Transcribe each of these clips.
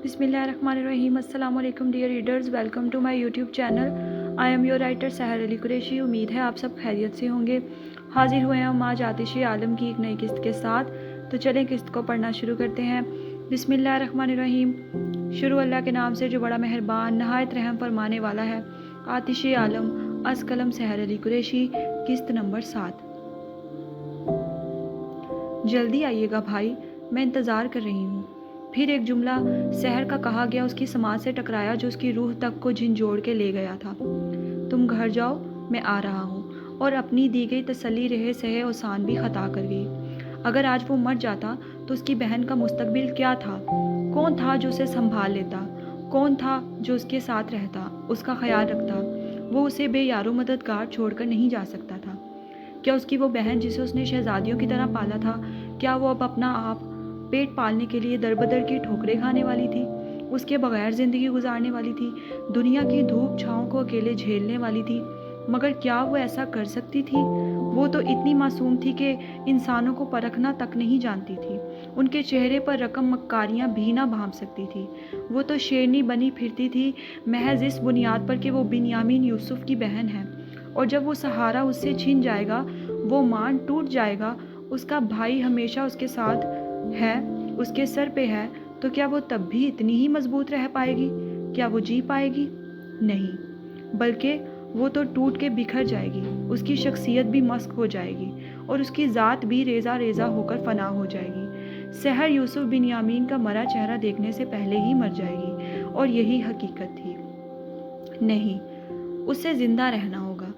बिस्मिल्लाहिर्रहमानिर्रहीम। अस्सलाम वालेकुम dear readers, welcome to my YouTube channel. I am your writer Sahar Ali Qureshi. उम्मीद है आप सब खैरियत से होंगे। हाजिर हुए हैं हम आज आतिश आलम की एक नई किस्त के साथ। तो चलें किस्त को पढ़ना शुरू करते हैं। बिस्मिल्लाहिर्रहमानिर्रहीम। शुरू अल्लाह के नाम से जो बड़ा मेहरबान नहायत रहम फरमाने वाला है। आतिश आलम अस कलम सहर अली कुरैशी, किस्त नंबर 7। जल्दी आइएगा भाई, मैं इंतज़ार कर रही हूँ। फिर एक जुमला सहर का कहा गया उसकी समाज से टकराया जो उसकी रूह तक को झिंझोड़ के ले गया था। तुम घर जाओ, मैं आ रहा हूँ। और अपनी दी गई तसल्ली रहे सहे ओसान भी खता कर गई। अगर आज वो मर जाता तो उसकी बहन का मुस्तकबिल क्या था? कौन था जो उसे संभाल लेता? कौन था जो उसके साथ रहता, उसका ख्याल रखता? वो उसे बेयारो मददगार छोड़कर नहीं जा सकता था। क्या उसकी वो बहन जिसे उसने शहजादियों की तरह पाला था, क्या वो अब अपना आप पेट पालने के लिए दरबदर की ठोकरें खाने वाली थी? उसके बगैर ज़िंदगी गुजारने वाली थी, दुनिया की धूप छाँव को अकेले झेलने वाली थी। मगर क्या वो ऐसा कर सकती थी? वो तो इतनी मासूम थी कि इंसानों को परखना तक नहीं जानती थी। उनके चेहरे पर रकम मक्कारियाँ भी ना भांप सकती थी। वो तो शेरनी बनी फिरती थी, महज इस बुनियाद पर कि वो बिन्यामीन यूसुफ की बहन है। और जब वो सहारा उससे छिन जाएगा, वो मान टूट जाएगा, उसका भाई हमेशा उसके साथ है, उसके सर पे है, तो क्या वो तब भी इतनी ही मजबूत रह पाएगी? क्या वो जी पाएगी? नहीं, बल्कि वो तो टूट के बिखर जाएगी। उसकी शख्सियत भी मस्क हो जाएगी और उसकी ज़ात भी रेज़ा रेज़ा होकर फना हो जाएगी। सहर यूसुफ बिन्यामीन का मरा चेहरा देखने से पहले ही मर जाएगी और यही हकीकत थी। नहीं, उसे ज़िंदा रहना होगा।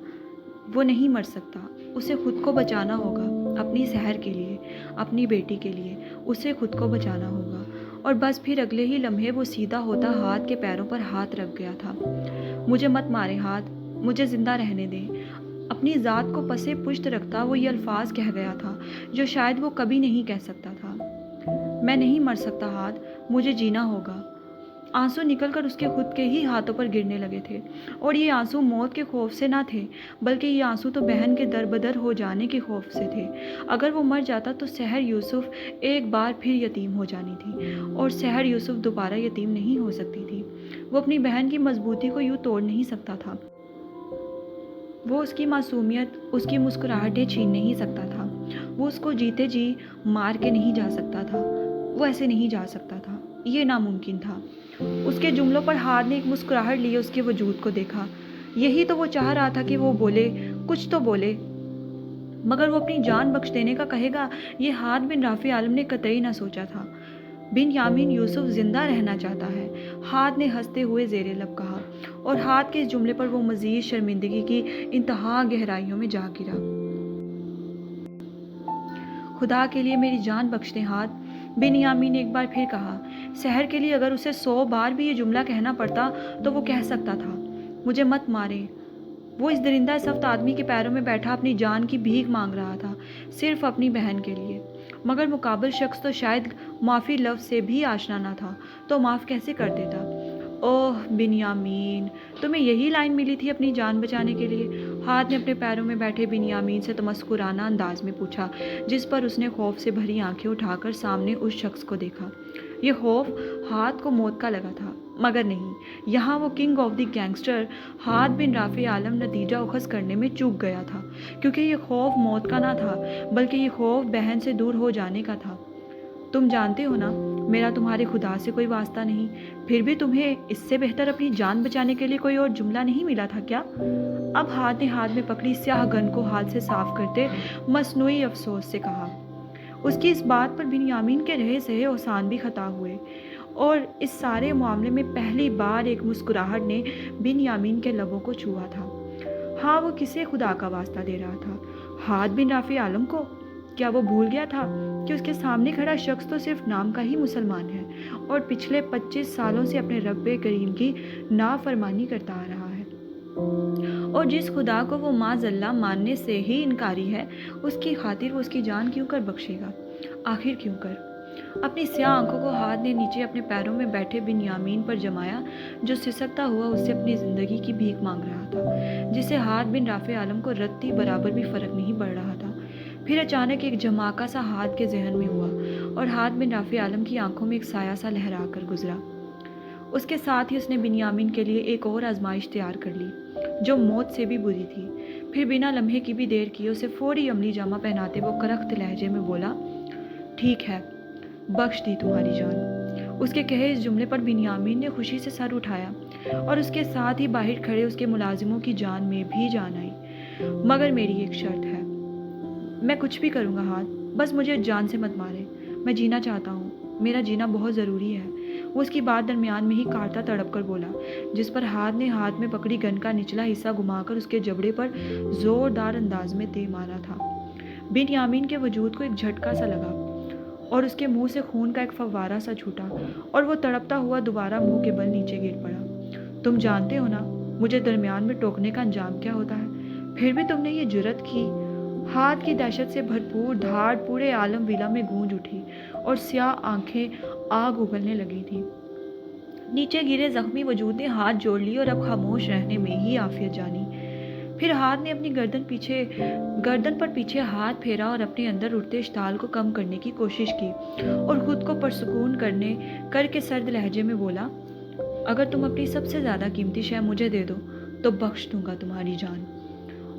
वो नहीं मर सकता। उसे खुद को बचाना होगा, अपनी सहर के लिए, अपनी बेटी के लिए उसे खुद को बचाना होगा। और बस फिर अगले ही लम्हे वो सीधा होता हाथ के पैरों पर हाथ रख गया था। मुझे मत मारे हाथ, मुझे ज़िंदा रहने दें। अपनी ज़ात को पसे पुश्त रखता वो ये अल्फाज कह गया था जो शायद वो कभी नहीं कह सकता था। मैं नहीं मर सकता हाथ, मुझे जीना होगा। आंसू निकलकर उसके खुद के ही हाथों पर गिरने लगे थे। और ये आंसू मौत के खौफ से ना थे, बल्कि ये आंसू तो बहन के दरबदर हो जाने के खौफ से थे। अगर वो मर जाता तो सहर यूसुफ एक बार फिर यतीम हो जानी थी, और सहर यूसुफ दोबारा यतीम नहीं हो सकती थी। वो अपनी बहन की मजबूती को यूँ तोड़ नहीं सकता था। वो उसकी मासूमियत, उसकी मुस्कुराहटें छीन नहीं सकता था। वो उसको जीते जी मार के नहीं जा सकता था। वो ऐसे नहीं जा सकता था, ये नामुमकिन था। उसके जुमलों पर हार ने एक मुस्कुराहट लिए उसके वजूद को देखा। यही तो वो चाह रहा था कि वो बोले, कुछ तो बोले, मगर वो अपनी जान बख्श देने का कहेगा, ये हाथ बिन राफी आलम ने कतई ना सोचा था। बिन यामीन यूसुफ जिंदा रहना चाहता है, हाथ ने हंसते हुए ज़ेरे लब कहा, और हाथ के इस जुमले पर वो मज़ीद शर्मिंदगी की इंतहा गहराइयों में जा गिरा। खुदा के लिए मेरी जान बख्श दे हाथ, बिन यामीन ने एक बार फिर कहा। सहर के लिए अगर उसे 100 बार भी ये जुमला कहना पड़ता तो वो कह सकता था, मुझे मत मारे। वो इस दरिंदा सख्त आदमी के पैरों में बैठा अपनी जान की भीख मांग रहा था, सिर्फ अपनी बहन के लिए। मगर मुकाबिल शख्स तो शायद माफ़ी लफ्ज़ से भी आशना ना था, तो माफ़ कैसे कर देता? ओह बिन्यामीन, तुम्हें यही लाइन मिली थी अपनी जान बचाने के लिए? हाथ ने अपने पैरों में बैठे बिन्यामीन से तमस्कुराना अंदाज में पूछा, जिस पर उसने खौफ से भरी आंखें उठाकर सामने उस शख्स को देखा। ये खौफ हाथ को मौत का लगा था, मगर नहीं, यहाँ वो किंग ऑफ द गैंगस्टर हाथ बिन राफी आलम नतीजा उखस करने में चूक गया था, क्योंकि ये खौफ मौत का ना था, बल्कि ये खौफ बहन से दूर हो जाने का था। तुम जानते हो ना, मेरा तुम्हारे खुदा से कोई वास्ता नहीं, फिर भी तुम्हें इससे बेहतर अपनी जान बचाने के लिए कोई और जुमला नहीं मिला था क्या? अब हाथ ने हाथ में पकड़ी स्याह गन को हाथ से साफ करते मसनूई अफसोस से कहा। उसकी इस बात पर बिन्यामीन के रहे सहे ओसान भी खता हुए, और इस सारे मामले में पहली बार एक मुस्कुराहट ने बिन्यामीन के लबों को छुआ था। हाँ, वो किसे खुदा का वास्ता दे रहा था? हाथ बिन राफी आलम को? क्या वो भूल गया था कि उसके सामने खड़ा शख्स तो सिर्फ नाम का ही मुसलमान है और पिछले 25 सालों से अपने रब्बे करीम की नाफरमानी करता आ रहा है, और जिस खुदा को वो माज़ल्ला मानने से ही इनकारी है, उसकी खातिर वो उसकी जान क्यों कर बख्शेगा? आखिर क्यों कर? अपनी स्याह आंखों को हाथ ने नीचे अपने पैरों में बैठे बिन्यामीन पर जमाया, जो सिसकता हुआ उससे अपनी ज़िंदगी की भीख मांग रहा था, जिसे हाथ बिन राफे आलम को रत्ती बराबर भी फ़र्क नहीं पड़ रहा था। फिर अचानक एक झमाका सा हाथ के जहन में हुआ और हाथ बिन राफे आलम की आंखों में एक साया सा लहरा कर गुजरा। اس کے ساتھ ہی اس نے بنیامین کے لیے ایک اور آزمائش تیار کر لی جو موت سے بھی بری تھی۔ پھر بنا لمحے کی بھی دیر کیے اسے فوری عملی جامہ پہناتے وہ کرخت لہجے میں بولا، ٹھیک ہے، بخش دی تمہاری جان۔ اس کے کہے اس جملے پر بنیامین نے خوشی سے سر اٹھایا اور اس کے ساتھ ہی باہر کھڑے اس کے ملازموں کی جان میں بھی جان آئی۔ مگر میری ایک شرط ہے، میں کچھ بھی کروں گا ہاتھ، بس مجھے جان سے مت مارے، میں جینا چاہتا ہوں، میرا جینا بہت ضروری ہے۔ وہ اس کی بات درمیان میں ہی کاٹتا تڑپ کر بولا، جس پر ہاتھ نے ہاتھ میں پکڑی گن کا نچلا حصہ گھما کر اس کے جبڑے پر زوردار انداز میں دے مارا تھا۔ بنیامین کے وجود کو ایک جھٹکا سا لگا اور اس کے منہ سے خون کا ایک فوارہ سا چھوٹا اور وہ تڑپتا ہوا دوبارہ منہ کے بل نیچے گر پڑا۔ تم جانتے ہو نا مجھے درمیان میں ٹوکنے کا انجام کیا ہوتا ہے، پھر بھی تم نے یہ جرأت کی۔ ہاتھ کی دہشت سے بھرپور دھاڑ پورے عالم ویلا میں گونج اٹھی اور سیاہ آنکھیں آگ اگلنے لگی تھی۔ نیچے گرے زخمی وجود نے ہاتھ جوڑ لی اور اب خاموش رہنے میں ہی عافیت جانی۔ پھر ہاتھ نے اپنی گردن پر پیچھے ہاتھ پھیرا اور اپنے اندر اٹھتے اشتعال کو کم کرنے کی کوشش کی اور خود کو پرسکون کر کے سرد لہجے میں بولا، اگر تم اپنی سب سے زیادہ قیمتی شے مجھے دے دو تو بخش دوں گا تمہاری جان۔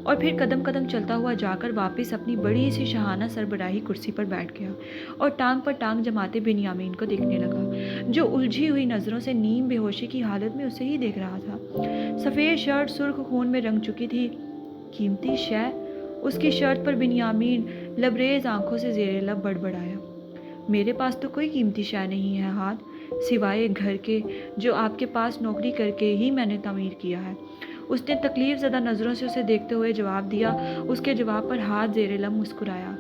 اور پھر قدم قدم چلتا ہوا جا کر واپس اپنی بڑی سی شاہانہ سربراہی کرسی پر بیٹھ گیا اور ٹانگ پر ٹانگ جماتے بنیامین کو دیکھنے لگا، جو الجھی ہوئی نظروں سے نیم بے ہوشی کی حالت میں اسے ہی دیکھ رہا تھا۔ سفید شرٹ سرخ خون میں رنگ چکی تھی۔ قیمتی شے؟ اس کی شرط پر بنیامین لبریز آنکھوں سے زیر لب بڑبڑایا، میرے پاس تو کوئی قیمتی شے نہیں ہے ہاتھ، سوائے ایک گھر کے جو آپ کے پاس نوکری کر کے ہی میں نے تعمیر کیا ہے۔ اس نے تکلیف زدہ نظروں سے اسے دیکھتے ہوئے جواب دیا۔ اس کے جواب پر ہاتھ زیر لب مسکرایا،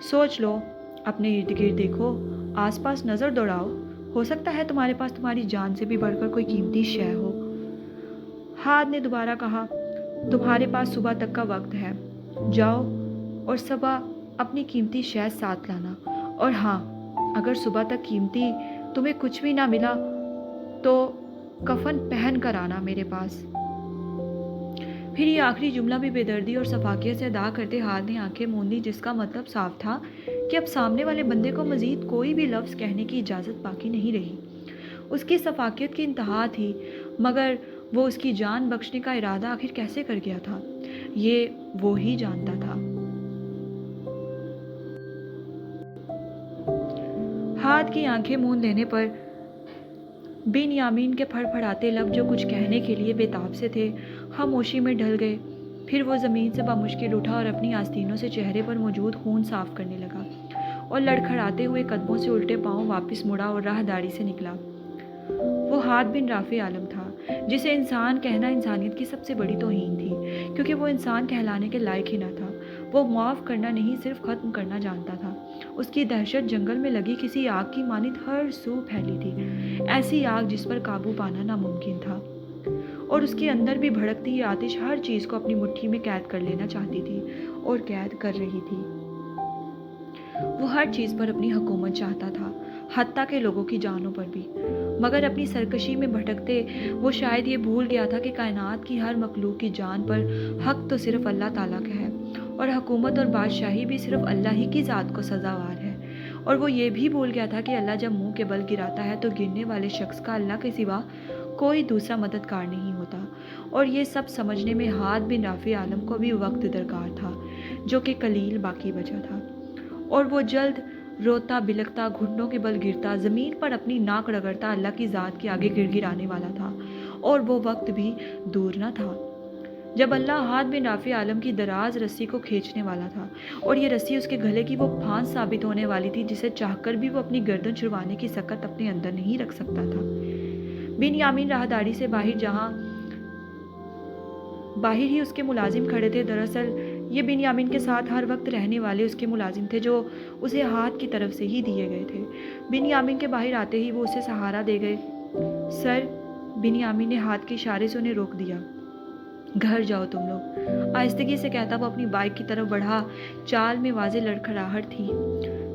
سوچ لو، اپنے ارد گرد دیکھو، آس پاس نظر دوڑاؤ، ہو سکتا ہے تمہارے پاس تمہاری جان سے بھی بڑھ کر کوئی قیمتی شے ہو۔ ہاتھ نے دوبارہ کہا، تمہارے پاس صبح تک کا وقت ہے، جاؤ اور صبح اپنی قیمتی شے ساتھ لانا، اور ہاں، اگر صبح تک قیمتی تمہیں کچھ بھی نہ ملا تو کفن پہن کر آنا میرے پاس۔ پھر یہ آخری جملہ بھی بے دردی اور شفقت سے ادا کرتے ہاتھ نے آنکھیں موند لی، جس کا مطلب صاف تھا کہ اب سامنے والے بندے کو مزید کوئی بھی لفظ کہنے کی اجازت باقی نہیں رہی۔ اس کی شفقت کی انتہا تھی، مگر وہ اس کی جان بخشنے کا ارادہ آخر کیسے کر گیا تھا، یہ وہ ہی جانتا تھا۔ ہاتھ کی آنکھیں موند لینے پر بنیامین کے پھڑ پھڑاتے لب، جو کچھ کہنے کے لیے بےتاب سے تھے، خاموشی میں ڈھل گئے۔ پھر وہ زمین سے بمشکل اٹھا اور اپنی آستینوں سے چہرے پر موجود خون صاف کرنے لگا اور لڑکھڑاتے ہوئے قدموں سے الٹے پاؤں واپس مڑا اور راہداری سے نکلا۔ وہ ہاتھ بن رافع عالم تھا، جسے انسان کہنا انسانیت کی سب سے بڑی توہین تھی، کیونکہ وہ انسان کہلانے کے لائق ہی نہ تھا۔ وہ معاف کرنا نہیں، صرف ختم کرنا جانتا تھا۔ اس کی دہشت جنگل میں لگی کسی آگ کی مانند ہر سو پھیلی تھی، ایسی آگ جس پر قابو پانا ناممکن تھا، اور اس کے اندر بھی بھڑکتی یہ آتش ہر چیز کو اپنی مٹھی میں قید کر لینا چاہتی تھی اور قید کر رہی تھی۔ وہ ہر چیز پر اپنی حکومت چاہتا تھا، حتیٰ کہ لوگوں کی جانوں پر بھی، مگر اپنی سرکشی میں بھٹکتے وہ شاید یہ بھول گیا تھا کہ کائنات کی ہر مخلوق کی جان پر حق تو صرف اللہ تعالیٰ کا ہے، اور حکومت اور بادشاہی بھی صرف اللہ ہی کی ذات کو سزاوار ہے۔ اور وہ یہ بھی بھول گیا تھا کہ اللہ جب منہ کے بل گراتا ہے تو گرنے والے شخص کا اللہ کے سوا کوئی دوسرا مددگار نہیں ہوتا، اور یہ سب سمجھنے میں ہاتھ بن رافع عالم کو بھی وقت درکار تھا، جو کہ قلیل باقی بچا تھا، اور وہ جلد روتا بلکتا گھٹنوں کے بل گرتا، زمین پر اپنی ناک رگڑتا اللہ کی ذات کے آگے گر گرانے والا تھا، اور وہ وقت بھی دور نہ تھا جب اللہ ہاتھ بن رافع عالم کی دراز رسی کو کھینچنے والا تھا، اور یہ رسی اس کے گلے کی وہ پھانس ثابت ہونے والی تھی جسے چاہ کر بھی وہ اپنی گردن چھڑوانے کی سکت اپنے اندر نہیں رکھ سکتا تھا۔ بنیامین راہداری سے باہر ہی اس کے ملازم کھڑے تھے۔ دراصل یہ بنیامین کے ساتھ ہر وقت رہنے والے اس کے ملازم تھے، جو اسے ہاتھ کی طرف سے ہی دیے گئے تھے۔ بنیامین کے باہر آتے ہی وہ اسے سہارا دے گئے۔ سر، بنیامین نے ہاتھ کے اشارے سے انہیں روک دیا۔ گھر جاؤ تم لوگ، آہستگی سے کہتا وہ اپنی بائک کی طرف بڑھا۔ چال میں واضح لڑکھڑاہٹ تھی۔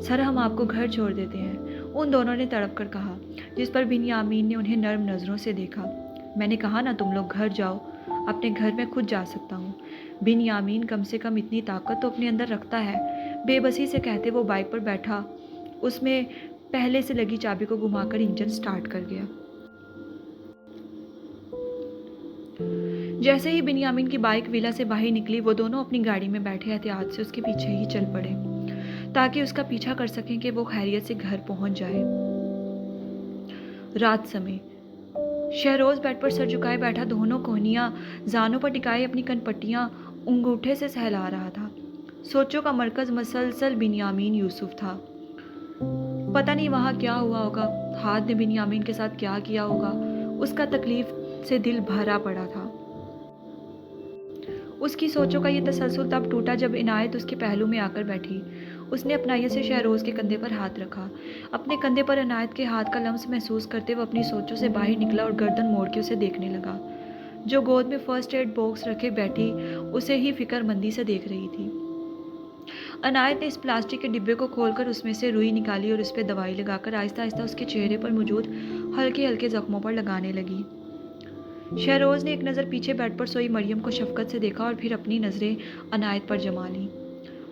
سر، ہم آپ کو گھر چھوڑ دیتے ہیں، ان دونوں نے تڑپ کر کہا، جس پر بنیامین نے انہیں نرم نظروں سے دیکھا۔ میں نے کہا نا تم لوگ گھر جاؤ، اپنے گھر میں خود جا سکتا ہوں۔ بنیامین کم سے کم اتنی طاقت تو اپنے اندر رکھتا ہے، بے بسی سے کہتے وہ بائک پر بیٹھا، اس میں پہلے سے لگی چابی کو گھما کر انجن سٹارٹ کر گیا۔ जैसे ही बिन्यामीन की बाइक विला से बाहर निकली, वो दोनों अपनी गाड़ी में बैठे एहतियात से उसके पीछे ही चल पड़े, ताकि उसका पीछा कर सकें कि वो खैरियत से घर पहुंच जाए। रात समय शहरोज बेड पर सर झुकाए बैठा, दोनों कोहनियां जानों पर टिकाए अपनी कनपट्टियां अंगूठे से सहला रहा था। सोचों का मरकज मसलसल बिन्यामीन यूसुफ था। पता नहीं वहां क्या हुआ होगा, हाथ ने बिन्यामीन के साथ क्या किया होगा। उसका तकलीफ से दिल भरा पड़ा था। उसकी सोचों का ये तसलसल तब टूटा जब इनायत उसके पहलू में आकर बैठी। उसने अपनाई से शहरोज के कंधे पर हाथ रखा। अपने कंधे पर इनायत के हाथ का लम्स महसूस करते हुए अपनी सोचों से बाहर निकला और गर्दन मोड़ के उसे देखने लगा, जो गोद में फर्स्ट एड बॉक्स रखे बैठी उसे ही फिक्रमंदी से देख रही थी। अनायत ने इस प्लास्टिक के डिब्बे को खोलकर उसमें से रुई निकाली और उस पर दवाई लगाकर आहिस्ता आहिस्ता उसके चेहरे पर मौजूद हल्के हल्के जख्मों पर लगाने लगी। शहरोज ने एक नज़र पीछे बेड पर सोई मरियम को शफकत से देखा और फिर अपनी नज़रें अनायत पर जमा ली,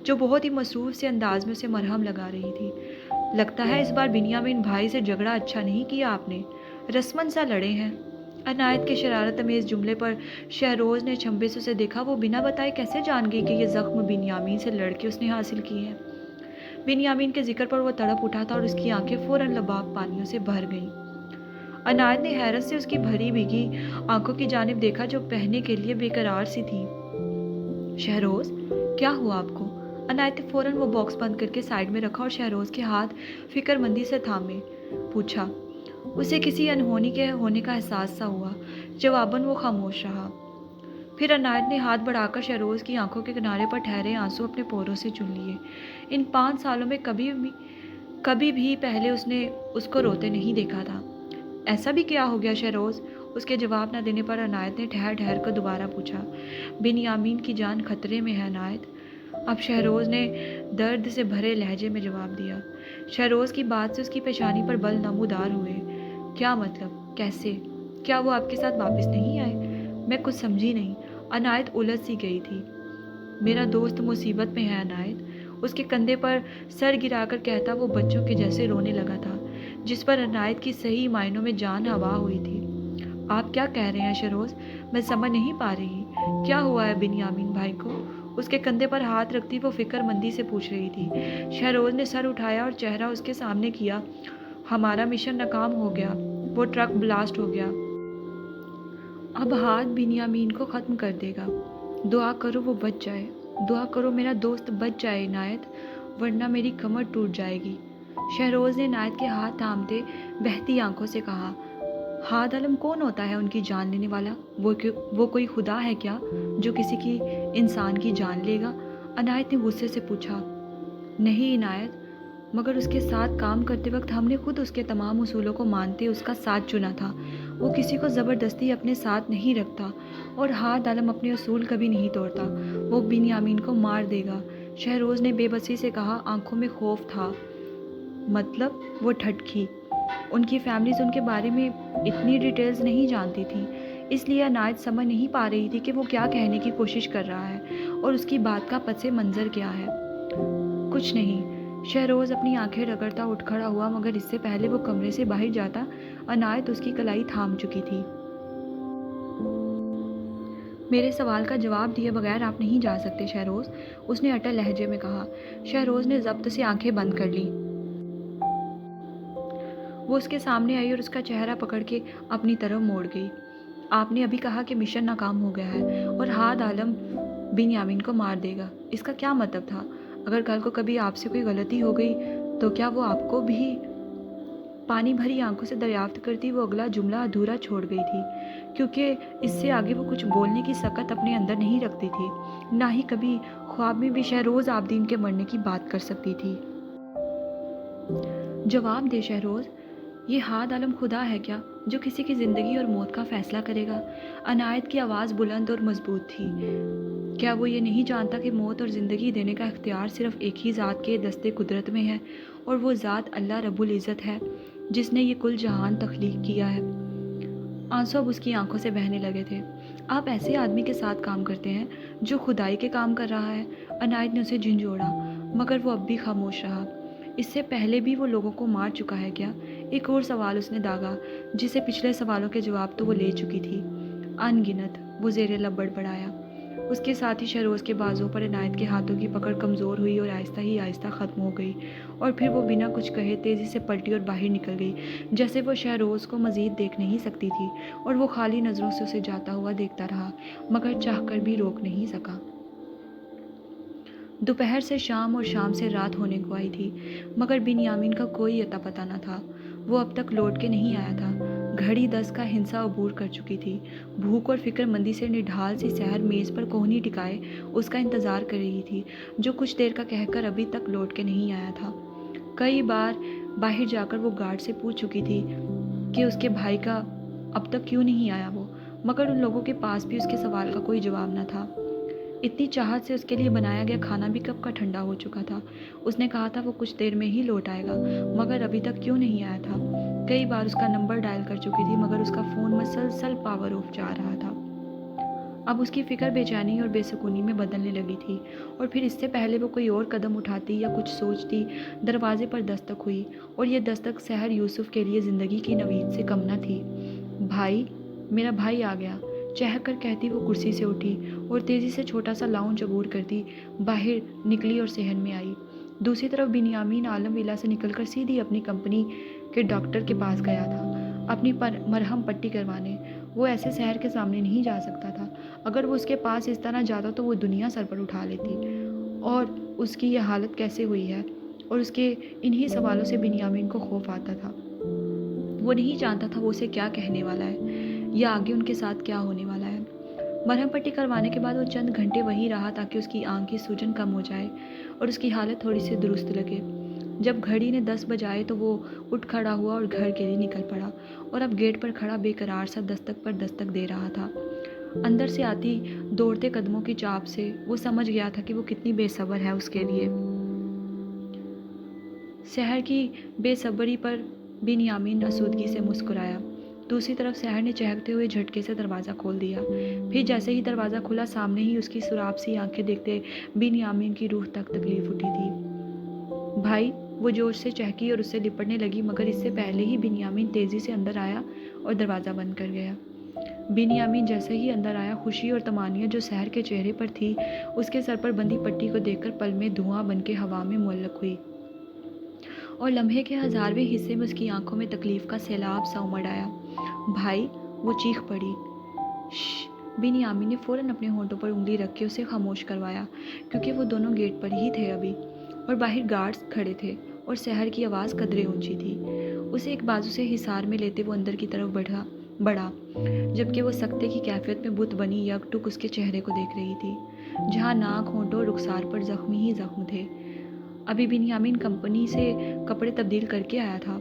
जो बहुत ही मसरूफ से अंदाज में उसे मरहम लगा रही थी। लगता है इस बार बिन्यामीन भाई से झगड़ा अच्छा नहीं किया आपने, रस्मन सा लड़े हैं। अनायत के शरारत अमेज जुमले पर शहरोज ने छंबे से उसे देखा। वो बिना बताए कैसे जान गई कि ये जख्म बिन्यामीन से लड़के उसने हासिल किए हैं। बिन्यामीन के जिक्र पर वो तड़प उठा था और उसकी आंखें फौरन लबाब पानियों से भर गईं। अनायत ने हैरत से उसकी भरी भीगी आंखों की जानिब देखा, जो बहने के लिए बेकरार सी थी। शहरोज, क्या हुआ आपको? अनायत ने फौरन वो बॉक्स बंद करके साइड में रखा और शहरोज के हाथ फिक्रमंदी से थामे पूछा। उसे किसी अनहोनी के होने का एहसास सा हुआ। जवाबन वो खामोश रहा। फिर अनायत ने हाथ बढ़ाकर शहरोज की आंखों के किनारे पर ठहरे आंसू अपने पोरों से चुन लिए। इन 5 सालों में कभी भी पहले उसने उसको रोते नहीं देखा था। ऐसा भी क्या हो गया शहरोज? उसके जवाब न देने पर अनायत ने ठहर ठहर कर दोबारा पूछा। बिन्यामीन की जान खतरे में है अनायत। अब शहरोज ने दर्द से भरे लहजे में जवाब दिया। शहरोज की बात से उसकी पेशानी पर बल नमूदार हुए। क्या मतलब? कैसे? क्या वो आपके साथ वापस नहीं आए? मैं कुछ समझी नहीं। अनायत उलझ सी गई थी। मेरा दोस्त मुसीबत में है अनायत, उसके कंधे पर सर गिराकर कहता वो बच्चों के जैसे रोने लगा था, जिस पर अनायत की सही मायनों में जान हवा हुई थी। आप क्या कह रहे हैं शहरोज? मैं समझ नहीं पा रही। क्या हुआ है बिन्यामीन भाई को? उसके कंधे पर हाथ रखती वो फिक्रमंदी से पूछ रही थी। शहरोज ने सर उठाया और चेहरा उसके सामने किया। हमारा मिशन नाकाम हो गया, वो ट्रक ब्लास्ट हो गया। अब हाथ बिन्यामीन को ख़त्म कर देगा। दुआ करो वो बच जाए, दुआ करो मेरा दोस्त बच जाए इनायत, वरना मेरी कमर टूट जाएगी। शहरोज ने इनायत के हाथ थामते बहती आंखों से कहा। हाथ आलम कौन होता है उनकी जान लेने वाला? वो कोई खुदा है क्या जो किसी की इंसान की जान लेगा? अनायत ने गुस्से से पूछा। नहीं इनायत, मगर उसके साथ काम करते वक्त हमने खुद उसके तमाम उसूलों को मानते उसका साथ चुना था। वो किसी को ज़बरदस्ती अपने साथ नहीं रखता और हाथ आलम अपने उसूल कभी नहीं तोड़ता। वो बिन्यामीन को मार देगा। शहरोज ने बेबसी से कहा, आंखों में खौफ था। मतलब? वो ठटकी। उनकी फैमिलीज उनके बारे में इतनी डिटेल्स नहीं जानती थी, इसलिए अनायत समझ नहीं पा रही थी कि वो क्या कहने की कोशिश कर रहा है और उसकी बात का पसे मंज़र क्या है। कुछ नहीं। शहरोज अपनी आंखें रगड़ता उठ खड़ा हुआ, मगर इससे पहले वो कमरे से बाहर जाता अनायत उसकी कलाई थाम चुकी थी। मेरे सवाल का जवाब दिए बगैर आप नहीं जा सकते शहरोज, उसने अटल लहजे में कहा। शहरोज ने जब्त से आंखें बंद कर ली। वो उसके सामने आई और उसका चेहरा पकड़ के अपनी तरफ मोड़ गई। आपने अभी कहा कि मिशन नाकाम हो गया है और हाद आलम बिन्यामीन को मार देगा। इसका क्या मतलब था? अगर कल को कभी आपसे कोई गलती हो गई तो क्या वो आपको भी? पानी भरी आंखों से दरियाफ्त करती वो अगला जुमला अधूरा छोड़ गई थी, क्योंकि इससे आगे वो कुछ बोलने की सकत अपने अंदर नहीं रखती थी। ना ही कभी ख्वाब में भी शहरोज आबदीन के मरने की बात कर सकती थी। जवाब दे शहरोज, ये हाद आलम खुदा है क्या जो किसी की ज़िंदगी और मौत का फ़ैसला करेगा? अनायत की आवाज़ बुलंद और मजबूत थी। क्या वो ये नहीं जानता कि मौत और ज़िंदगी देने का इख्तियार सिर्फ़ एक ही ज़ात के दस्ते कुदरत में है, और वो ज़ात अल्लाह रब्बुल इज़्ज़त है जिसने ये कुल जहान तख्लीक किया है। आंसू अब उसकी आंखों से बहने लगे थे। आप ऐसे आदमी के साथ काम करते हैं जो खुदाई के काम कर रहा है? अनायत ने उसे झिंझोड़ा, मगर वो अब भी खामोश रहा। इससे पहले भी वो लोगों को मार चुका है क्या? एक और सवाल उसने दागा, जिसे पिछले सवालों के जवाब तो वो ले चुकी थी। अनगिनत, वो ज़ेरे लब बड़बड़ाया। उसके साथ ही शहरोज़ के बाजुओं पर इनायत के हाथों की पकड़ कमज़ोर हुई और आहिस्ता ही आहिस्ता ख़त्म हो गई, और फिर वो बिना कुछ कहे तेज़ी से पलटी और बाहर निकल गई, जैसे वो शहरोज़ को मज़ीद देख नहीं सकती थी, और वो खाली नज़रों से उसे जाता हुआ देखता रहा, मगर चाहकर भी रोक नहीं सका। दोपहर से शाम और शाम से रात होने को आई थी, मगर बिन्यामीन का कोई अता पता न था। वो अब तक लौट के नहीं आया था। घड़ी 10 का हिंसा अबूर कर चुकी थी। भूख और फिक्रमंदी से निढाल सी सहर मेज़ पर कोहनी टिकाए उसका इंतज़ार कर रही थी, जो कुछ देर का कहकर अभी तक लौट के नहीं आया था। कई बार बाहर जाकर वो गार्ड से पूछ चुकी थी कि उसके भाई का अब तक क्यों नहीं आया वो, मगर उन लोगों के पास भी उसके सवाल का कोई जवाब न था। इतनी चाहत से उसके लिए बनाया गया खाना भी कब का ठंडा हो चुका था। उसने कहा था वो कुछ देर में ही लौट आएगा, मगर अभी तक क्यों नहीं आया था। कई बार उसका नंबर डायल कर चुकी थी, मगर उसका फ़ोन मसलसल पावर ऑफ जा रहा था। अब उसकी फ़िक्र बेचैनी और बेसुकूनी में बदलने लगी थी, और फिर इससे पहले वो कोई और कदम उठाती या कुछ सोचती, दरवाजे पर दस्तक हुई, और ये दस्तक सहर यूसुफ के लिए ज़िंदगी की नवीद से कम न थी। भाई, मेरा भाई आ गया, चह कर कहती वो कुर्सी से उठी और तेज़ी से छोटा सा लाउंज अबूर करती बाहर निकली और सहन में आई। दूसरी तरफ बिन्यामीन आलम विला से निकलकर सीधी अपनी कंपनी के डॉक्टर के पास गया था, अपनी मरहम पट्टी करवाने। वो ऐसे शहर के सामने नहीं जा सकता था। अगर वो उसके पास इस तरह जाता तो वो दुनिया सर पर उठा लेती। और उसकी यह हालत कैसे हुई है, और उसके इन्हीं सवालों से बिन्यामीन को खौफ आता था। वो नहीं जानता था वो उसे क्या कहने वाला है, या आगे उनके साथ क्या होने वाला है। मरहम पट्टी करवाने के बाद वो चंद घंटे वहीं रहा ताकि उसकी आंख की सूजन कम हो जाए और उसकी हालत थोड़ी सी दुरुस्त लगे। जब घड़ी ने 10 बजाए तो वो उठ खड़ा हुआ और घर के लिए निकल पड़ा, और अब गेट पर खड़ा बेकरार सा दस्तक पर दस्तक दे रहा था। अंदर से आती दौड़ते कदमों की चाप से वो समझ गया था कि वो कितनी बेसब्र है उसके लिए। शहर की बेसब्री पर बिन्यामीन आसूदगी से मुस्कुराया। दूसरी तरफ शहर ने चहकते हुए झटके से दरवाज़ा खोल दिया। फिर जैसे ही दरवाज़ा खुला, सामने ही उसकी सुराब सी आंखें देखते बिन्यामीन की रूह तक तकलीफ उठी थी। भाई, वो जोश से चहकी और उससे लिपटने लगी, मगर इससे पहले ही बिन्यामीन तेज़ी से अंदर आया और दरवाज़ा बंद कर गया। बिन्यामीन जैसे ही अंदर आया, खुशी और तमानियत जो शहर के चेहरे पर थी, उसके सर पर बंधी पट्टी को देखकर पल में धुआं बन के हवा में मुअल्लक हुई, और लम्हे के हज़ारवें हिस्से में उसकी आंखों में तकलीफ़ का सैलाब सा उमड़ आया। भाई, वो चीख पड़ी। बिन्यामीन ने फ़ौरन अपने होंठों पर उंगली रख के उसे खामोश करवाया, क्योंकि वो दोनों गेट पर ही थे अभी, और बाहर गार्ड्स खड़े थे, और शहर की आवाज़ कदरे ऊंची थी। उसे एक बाजू से हिसार में लेते वो अंदर की तरफ बढ़ा, जबकि वो सख्ते की कैफियत में बुत बनी यकटुक उसके चेहरे को देख रही थी, जहाँ नाक, होंठों और रुखसार पर जख्मी ही जख्म थे। अभी बिन्यामीन कंपनी से कपड़े तब्दील करके आया था,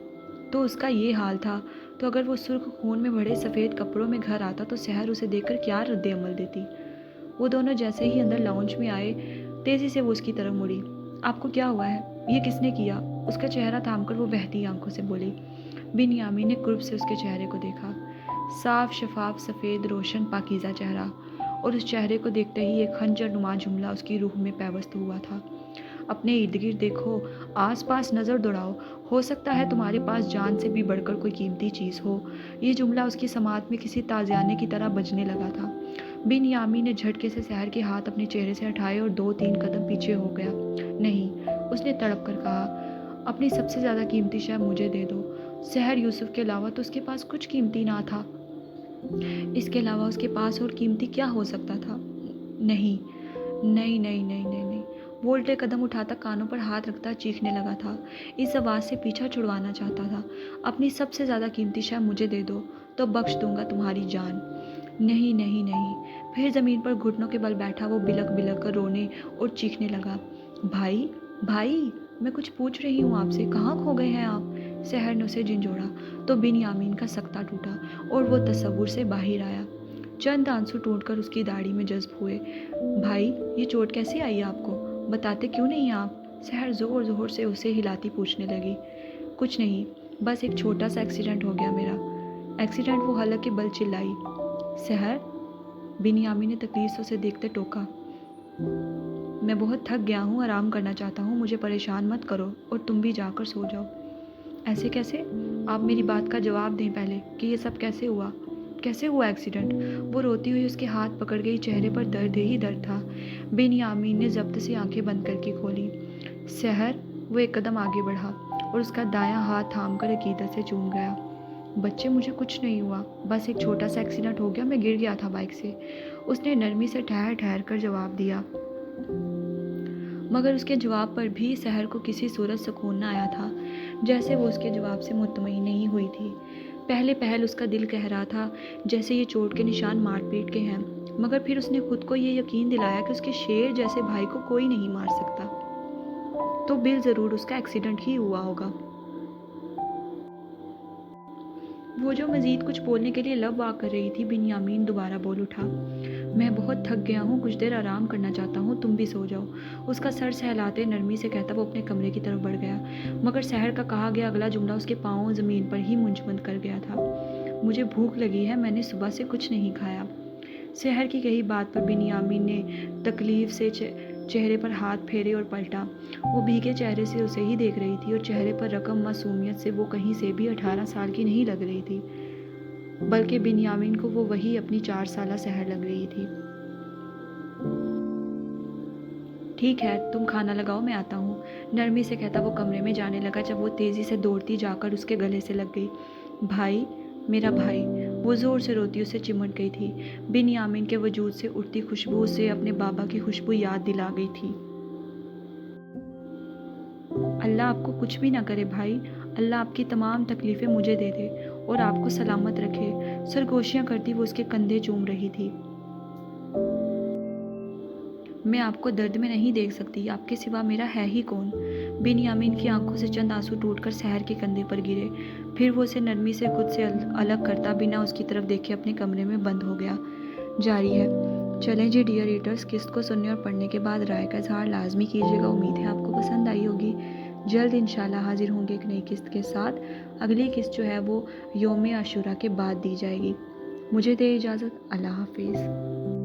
तो उसका ये हाल था, तो अगर वो सुर्ख खून में भरे सफ़ेद कपड़ों में घर आता तो शहर उसे देखकर क्या रद्द अमल देती। वो दोनों जैसे ही अंदर लाउंज में आए, तेज़ी से वो उसकी तरफ मुड़ी। आपको क्या हुआ है? ये किसने किया? उसका चेहरा थामकर वो बहती आंखों से बोली। बिन्यामीन ने कुर्ब से उसके चेहरे को देखा। साफ शफाफ सफ़ेद रोशन पाकीज़ा चेहरा, और उस चेहरे को देखते ही एक खंजर नुमा जुमला उसकी रूह में पैवस्त हुआ था। अपने इर्द गिर्द देखो, आस पास नज़र दौड़ाओ, हो सकता है तुम्हारे पास जान से भी बढ़कर कोई कीमती चीज़ हो। ये जुमला उसकी समात में किसी ताज़ियाने की तरह बजने लगा था। बिन्यामीन ने झटके से शहर के हाथ अपने चेहरे से हटाए और 2-3 कदम पीछे हो गया। नहीं, उसने तड़प कर कहा, अपनी सबसे ज़्यादा कीमती शय मुझे दे दो। शहर यूसुफ के अलावा तो उसके पास कुछ कीमती ना था। इसके अलावा उसके पास और कीमती क्या हो सकता था? नहीं, नहीं, नहीं, नहीं, नहीं, नहीं। वो उल्टे कदम उठाता कानों पर हाथ रखता चीखने लगा था। इस आवाज़ से पीछा छुड़वाना चाहता था। अपनी सबसे ज़्यादा कीमती शय मुझे दे दो, तो बख्श दूंगा तुम्हारी जान। नहीं, नहीं, नहीं। फिर ज़मीन पर घुटनों के बल बैठा वो बिलक बिलक कर रोने और चीखने लगा। भाई, भाई, मैं कुछ पूछ रही हूँ आपसे, कहाँ खो गए हैं आप? शहर ने उसे झिंझोड़ा, तो बिन्यामीन का सकता टूटा और वो तसव्वुर से बाहर आया। चंद आंसू टूटकर उसकी दाढ़ी में जज्ब हुए। भाई, ये चोट कैसे आई आपको? बताते क्यों नहीं आप? शहर ज़ोर ज़ोर से उसे हिलाती पूछने लगी। कुछ नहीं, बस एक छोटा सा एक्सीडेंट हो गया मेरा। एक्सीडेंट? वो हलक के बल चिल्लाई। शहर, बिन्यामीन ने तकलीफ से उसे देखते टोका। मैं बहुत थक गया हूँ, आराम करना चाहता हूँ, मुझे परेशान मत करो, और तुम भी जाकर सो जाओ। ऐसे कैसे? आप मेरी बात का जवाब दें पहले कि ये सब कैसे हुआ। کیسے ہوا ایکسیڈنٹ؟ وہ روتی ہوئی اس کے ہاتھ پکڑ گئی، چہرے پر درد ہی درد تھا۔ بنیامین نے ضبط سے آنکھیں بند کر کے کھولی۔ سحر، وہ ایک قدم آگے بڑھا اور اس کا دایاں ہاتھ تھام کر عقیدت سے چوم گیا۔ بچے، مجھے کچھ نہیں ہوا، بس ایک چھوٹا سا ایکسیڈنٹ ہو گیا، میں گر گیا تھا بائک سے، اس نے نرمی سے ٹھہر ٹھہر کر جواب دیا۔ مگر اس کے جواب پر بھی سحر کو کسی صورت سکون نہ آیا تھا، جیسے وہ اس کے جواب سے مطمئن نہیں ہوئی تھی۔ پہلے پہل اس کا دل کہہ رہا تھا جیسے یہ چوٹ کے نشان مار پیٹ کے ہیں، مگر پھر اس نے خود کو یہ یقین دلایا کہ اس کے شیر جیسے بھائی کو کوئی نہیں مار سکتا، تو بالضرور اس کا ایکسیڈنٹ ہی ہوا ہوگا۔ وہ جو مزید کچھ بولنے کے لیے لب واگ کر رہی تھی، بنیامین دوبارہ بول اٹھا۔ میں بہت تھک گیا ہوں، کچھ دیر آرام کرنا چاہتا ہوں، تم بھی سو جاؤ۔ اس کا سر سہلاتے نرمی سے کہتا وہ اپنے کمرے کی طرف بڑھ گیا، مگر سحر کا کہا گیا اگلا جملہ اس کے پاؤں زمین پر ہی منجمد کر گیا تھا۔ مجھے بھوک لگی ہے، میں نے صبح سے کچھ نہیں کھایا۔ سحر کی کہی بات پر بنیامین نے تکلیف سے چہرے پر ہاتھ پھیرے اور پلٹا۔ وہ بھیگے چہرے سے اسے ہی دیکھ رہی تھی اور چہرے پر رقم معصومیت سے وہ کہیں سے بھی 18 سال کی نہیں لگ رہی تھی، بلکہ بنیامین کو وہ وہی اپنی 4 سالہ سحر لگ رہی تھی۔ ٹھیک ہے، تم کھانا لگاؤ، میں آتا ہوں، نرمی سے کہتا وہ کمرے میں جانے لگا جب وہ تیزی سے دوڑتی جا کر اس کے گلے سے لگ گئی۔ بھائی، میرا بھائی، وہ زور سے روتی اسے چمٹ گئی تھی۔ بنیامین کے وجود سے اٹھتی خوشبو اسے اپنے بابا کی خوشبو یاد دلا گئی تھی۔ اللہ آپ کو کچھ بھی نہ کرے بھائی، اللہ آپ کی تمام تکلیفیں مجھے دے دے اور آپ کو سلامت رکھے۔ سرگوشیاں کرتی وہ اس کے کندھے چوم رہی تھی۔ میں آپ کو درد میں نہیں دیکھ سکتی، آپ کے سوا میرا ہے ہی کون؟ بنیامین کی آنکھوں سے چند آنسو ٹوٹ کر سحر کے کندھے پر گرے، پھر وہ اسے نرمی سے خود سے الگ کرتا بنا اس کی طرف دیکھے اپنے کمرے میں بند ہو گیا۔ جاری ہے۔ چلیں جی ڈیئر ریڈرز، قسط کو سننے اور پڑھنے کے بعد رائے کا اظہار لازمی کیجیے گا۔ امید ہے آپ کو پسند آئی ہوگی۔ جلد انشاءاللہ حاضر ہوں گے ایک نئی قسط کے ساتھ۔ اگلی قسط جو ہے وہ یوم عاشورہ کے بعد دی جائے گی۔ مجھے دے اجازت، اللہ حافظ۔